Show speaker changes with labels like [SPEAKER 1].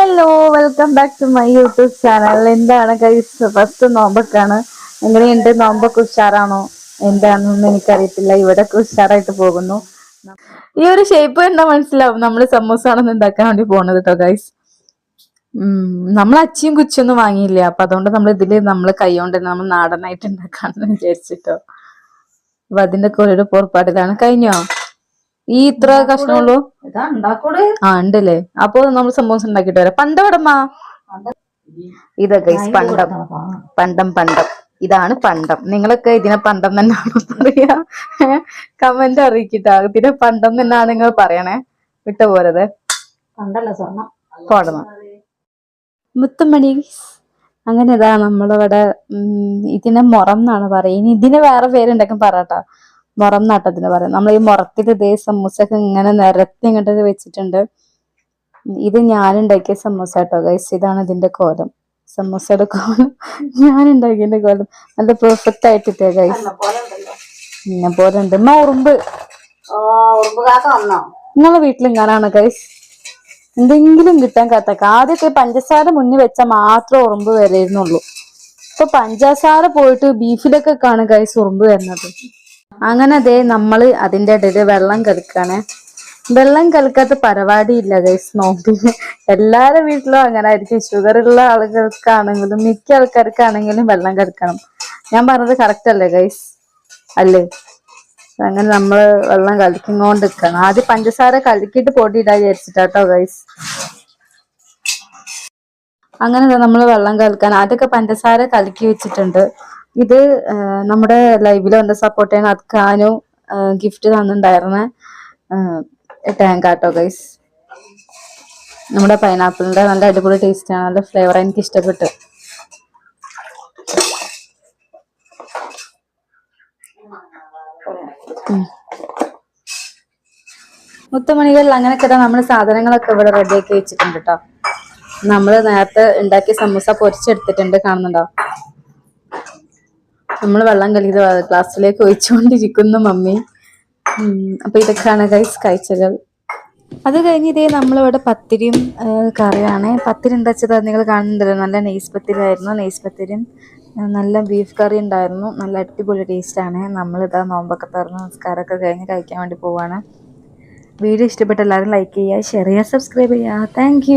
[SPEAKER 1] Hello, welcome back to my YouTube channel. എന്താണ് guys, first നോമ്പൊക്കെയാണ്. എങ്ങനെയുണ്ട്? നോമ്പൊക്കെ ഉഷാറാണോ? എന്താണെന്നൊന്നും എനിക്കറിയത്തില്ല. ഇവിടെ ഉഷാറായിട്ട് പോകുന്നു. ഈ ഒരു ഷേപ്പ് എന്താ മനസ്സിലാവും, നമ്മള് സമൂസ ആണെന്ന് ഉണ്ടാക്കാൻ വേണ്ടി പോണത് കേട്ടോ ഗൈസ്. നമ്മൾ അച്ചിയും കുച്ചിയൊന്നും വാങ്ങിയില്ല. അപ്പൊ അതുകൊണ്ട് നമ്മൾ കൈകൊണ്ട് നമ്മൾ നാടനായിട്ട് ഉണ്ടാക്കാന്ന് വിചാരിച്ചിട്ടോ. അപ്പൊ അതിന്റെ ഒക്കെ ഒരു പുറപ്പാടിലാണ്. കഴിഞ്ഞോ? ഈ ഇത്ര കഷ്ണമുള്ളൂ? ആ ഉണ്ടല്ലേ. അപ്പൊ നമ്മൾ സമൂസ ഉണ്ടാക്കിട്ട് വരാം. പണ്ടവിടമ്മ ഇത് ഗൈസ്, പണ്ടം ഇതാണ് പണ്ടം. നിങ്ങളൊക്കെ ഇതിനെ പണ്ടം തന്നെയാണോ പറയാ? കമന്റ് അറിയിക്കട്ടോ. ഇതിനെ പണ്ടം തന്നെയാണ് നിങ്ങൾ പറയണേ. വിട്ട പോരത് പോടണം മുത്തമണി. അങ്ങനെ ഇതാ നമ്മളിവിടെ ഇതിനെ മുറം എന്നാണ് പറയുക. ഇനി ഇതിന് വേറെ പേരുണ്ടാക്കും പറയട്ടോ. മുറം നാട്ടത്തിന് പറയാം. നമ്മൾ ഈ മുറത്തിൽ ഇതേ സമൂസൊക്കെ ഇങ്ങനെ നിരത്തി ഇങ്ങോട്ടൊക്കെ വെച്ചിട്ടുണ്ട്. ഇത് ഞാനുണ്ടാക്കിയ സമൂസ കേട്ടോ ഗൈസ്. ഇതാണ് ഇതിന്റെ കോലം, സമൂസയുടെ കോലം. ഞാനുണ്ടാക്കിയതിന്റെ കോലം നല്ല പെർഫെക്റ്റ് ആയിട്ടിട്ടേ ഗൈസ്. പിന്നെ പോലെ ഉണ്ട് ഉറുമ്പ്. നിങ്ങളെ വീട്ടിൽ ഇങ്ങനാണ് ഗൈസ്. എന്തെങ്കിലും കിട്ടാൻ കാത്തക്ക. ആദ്യമൊക്കെ പഞ്ചസാര മുന്നിൽ വെച്ചാൽ മാത്രമേ ഉറുമ്പ് വരരുന്നുള്ളൂ. ഇപ്പൊ പഞ്ചസാര പോയിട്ട് ബീഫിലൊക്കെ കാണും ഗൈസ് ഉറുമ്പ് വരുന്നത്. അങ്ങനെ അതേ നമ്മള് അതിന്റെ ഇടയില് വെള്ളം കലക്കാണ്. വെള്ളം കലക്കാത്ത പരിപാടി ഇല്ല ഗൈസ് നോമ്പിന്. എല്ലാരുടെ വീട്ടിലും അങ്ങനെ ആയിരിക്കും. ഷുഗർ ഉള്ള ആളുകൾക്കാണെങ്കിലും മിക്ക ആൾക്കാർക്കാണെങ്കിലും വെള്ളം കലക്കണം. ഞാൻ പറഞ്ഞത് കറക്റ്റ് അല്ലേ ഗൈസ്? അല്ലേ? അങ്ങനെ നമ്മള് വെള്ളം കലക്കിക്കൊണ്ടിരിക്കണം. ആദ്യം പഞ്ചസാര കലക്കിയിട്ട് പൊടി ഇടാൻ വിചാരിച്ചിട്ടാട്ടോ ഗൈസ്. അങ്ങനെ നമ്മൾ വെള്ളം കലക്കാൻ ആദ്യമൊക്കെ പഞ്ചസാര കലക്കി വെച്ചിട്ടുണ്ട്. ഇത് നമ്മുടെ ലൈവില് വന്ന് സപ്പോർട്ട് ചെയ്യാൻ അത്കാനും ഗിഫ്റ്റ് തന്നിട്ടുണ്ടായിരുന്ന ടാങ്കാട്ടോ ഗൈസ്. നമ്മുടെ പൈനാപ്പിളിന്റെ നല്ല അടിപൊളി ടേസ്റ്റ് ആണ്, നല്ല ഫ്ലേവർ, എനിക്ക് ഇഷ്ടപ്പെട്ടു. മുത്തുമണികളിൽ അങ്ങനെയൊക്കെ നമ്മൾ സാധനങ്ങളൊക്കെ ഇവിടെ റെഡിയാക്കി വെച്ചിട്ടുണ്ട് കേട്ടോ. നമ്മള് നേരത്തെ ഉണ്ടാക്കിയ സമൂസ പൊരിച്ചെടുത്തിട്ടുണ്ട്, കാണുന്നുണ്ടോ? നമ്മൾ വെള്ളം കലക്കിയത് ഗ്ലാസ്സിലേക്ക് ഒഴിച്ചുകൊണ്ടിരിക്കുന്നു മമ്മി. അപ്പൊ ഇതൊക്കെയാണ് ഗൈസ് കാഴ്ചകൾ. അത് കഴിഞ്ഞ് ഇതേ നമ്മളിവിടെ പത്തിരിയും കറിയാണ്. പത്തിരി എന്താ വെച്ചത് നിങ്ങൾ കാണുന്നുണ്ടല്ലോ, നല്ല നെയ്സ് പത്തിരിയായിരുന്നു. നെയ്സ് പത്തിരിയും നല്ല ബീഫ് കറി ഉണ്ടായിരുന്നു. നല്ല അടിപൊളി ടേസ്റ്റാണ്. നമ്മളിതാ നോമ്പൊക്കെ തുറന്ന് നമസ്കാരമൊക്കെ കഴിഞ്ഞ് കഴിക്കാൻ വേണ്ടി പോവാണ്. വീഡിയോ ഇഷ്ടപ്പെട്ട എല്ലാവരും ലൈക്ക് ചെയ്യുക, ഷെയർ ചെയ്യുക, സബ്സ്ക്രൈബ് ചെയ്യുക. താങ്ക്